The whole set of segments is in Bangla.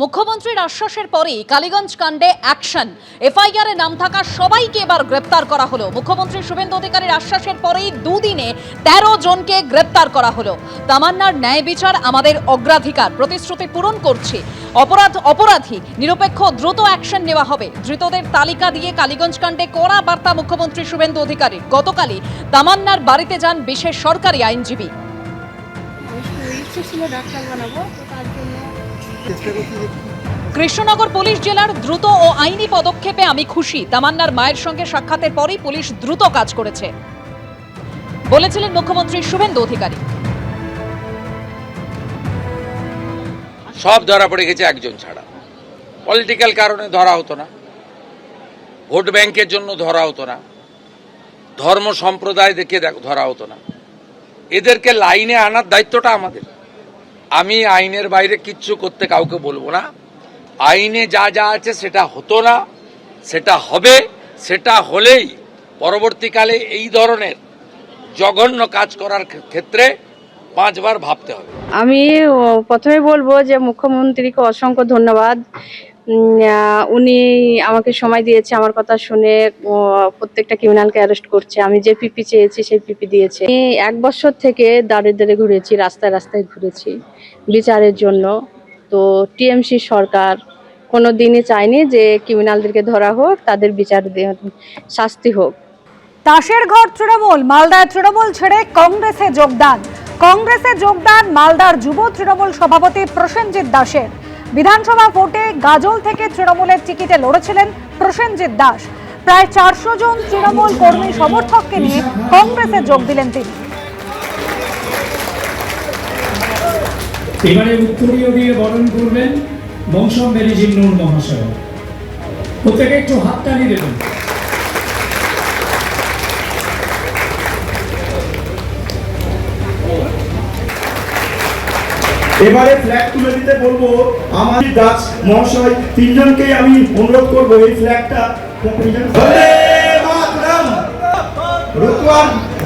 মুখ্যমন্ত্রীর আশ্বাসের পরেই কালীগঞ্জ কাণ্ডে অ্যাকশন। এফআইআর এ নাম থাকা সবাইকে এবার গ্রেপ্তার করা হলো। মুখ্যমন্ত্রী শুভেন্দু অধিকারীর আশ্বাসের পরেই দুদিনে 13 জনকে গ্রেপ্তার করা হলো। তামান্নার ন্যায় বিচার আমাদের অগ্রাধিকার, প্রতিশ্রুতি পূরণ করছি। অপরাধী নিরপেক্ষ দ্রুত অ্যাকশন নেওয়া হবে। ধৃতদের তালিকা দিয়ে কালীগঞ্জ কাণ্ডে কড়া বার্তা মুখ্যমন্ত্রী শুভেন্দু অধিকারীর। গতকালই তামান্নার বাড়িতে যান বিশেষ সরকারি আইনজীবী। কৃষ্ণনগর পুলিশ জেলার দ্রুত ও আইনি পদক্ষেপে আমি খুশি। তামান্নার মায়ের সঙ্গে সাক্ষাতের পরই পুলিশ দ্রুত কাজ করেছে বলেছিলেন মুখ্যমন্ত্রী শুভেন্দু অধিকারী। সব ধরা পড়ে গেছে একজন ছাড়া। পলিটিক্যাল কারণে ধরা হতো না, ভোট ব্যাংকের জন্য ধরা হতো না, ধর্ম সম্প্রদায় দেখে ধরা হতো না। এদেরকে লাইনে আনার দায়িত্বটা আমাদের। আমি আইনের বাইরে কিচ্ছু করতে কাউকে বলবো না। আইনে যা যা আছে সেটা হতো না, সেটা হবে। সেটা হলেই পরবর্তীকালে এই ধরনের জঘন্য কাজ করার ক্ষেত্রে 5 বার ভাবতে হবে। আমি প্রথমে বলবো যে মুখ্যমন্ত্রীকে অসংখ্য ধন্যবাদ। উনি আমাকে সময় দিয়েছে, আমার কথা শুনে প্রত্যেকটা ক্রিমিনালকে অ্যারেস্ট করছে। আমি যে পিপি চেয়েছি সেই পিপি দিয়েছে। আমি 1 বছর থেকে দাঁড়ে দাঁড়ে ঘুরেছি, রাস্তায় রাস্তায় ঘুরেছি বিচারের জন্য। তো টিএমসি সরকার কোনো দিনই চায়নি যে ক্রিমিনালদেরকে ধরা হোক, তাদের বিচার শাস্তি হোক। তাসের ঘর তৃণমূল, মালদায় তৃণমূল ছেড়ে কংগ্রেসে যোগদান। কংগ্রেসে যোগদান মালদার যুব তৃণমূল সভাপতি প্রসেনজিৎ দাসের। বিধানসভা ভোটে গাজল থেকে তৃণমূলের টিকিটে লড়েছিলেন প্রসেনজিৎ দাস। প্রায় 400 জন তৃণমূল কর্মী সমর্থককে নিয়ে কংগ্রেসে যোগ দিলেন তিনি। এবারে উত্তরীয় দিয়ে বরণ করবেন মৌসুম বেরিজিম নূর মহাশয়। প্রত্যেকে একটু হাততালি দেবেন। এবারে ফ্ল্যাগ তুলে দিতে বলবো আমার দাস মহাশয়। 3 জনকে আমি অনুরোধ করবো এই ফ্ল্যাগটা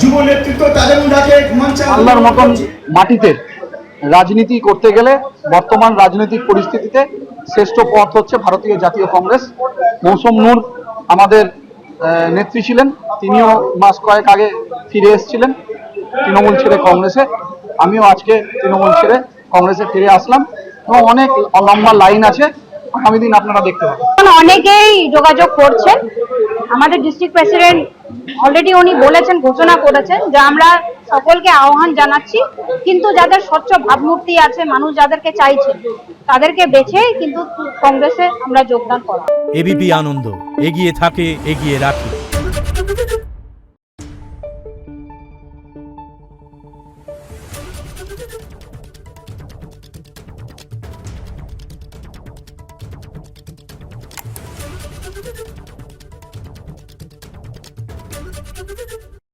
যুব নেতৃত্ব তাদের মধ্যে মঞ্চে আল্লাহর মতন মাটিতে রাজনীতি করতে গেলে বর্তমান রাজনৈতিক পরিস্থিতিতে শ্রেষ্ঠ পথ হচ্ছে ভারতীয় জাতীয় কংগ্রেস। মৌসুম নূর আমাদের নেত্রী ছিলেন, তিনিও মাস কয়েক আগে ফিরে এসেছিলেন তৃণমূল ছেড়ে কংগ্রেসে। আমিও আজকে তৃণমূল ছেড়ে কংগ্রেসে ফিরে আসলাম এবং অনেক লম্বা লাইন আছে, আগামী দিন আপনারা দেখতে পাবেন। অনেকেই যোগাযোগ করছেন। আমাদের ডিস্ট্রিক্ট প্রেসিডেন্ট অলরেডি উনি বলেছেন, ঘোষণা করেছেন যে আমরা সকলকে আহ্বান জানাচ্ছি, কিন্তু যাদের স্বচ্ছ ভাবমূর্তি আছে, মানুষ যাদেরকে চাইছে তাদেরকে বেছে কিন্তু কংগ্রেসে আমরা যোগদান করব। এবিপি আনন্দ এগিয়ে থাকে, এগিয়ে রাখে। Thank you.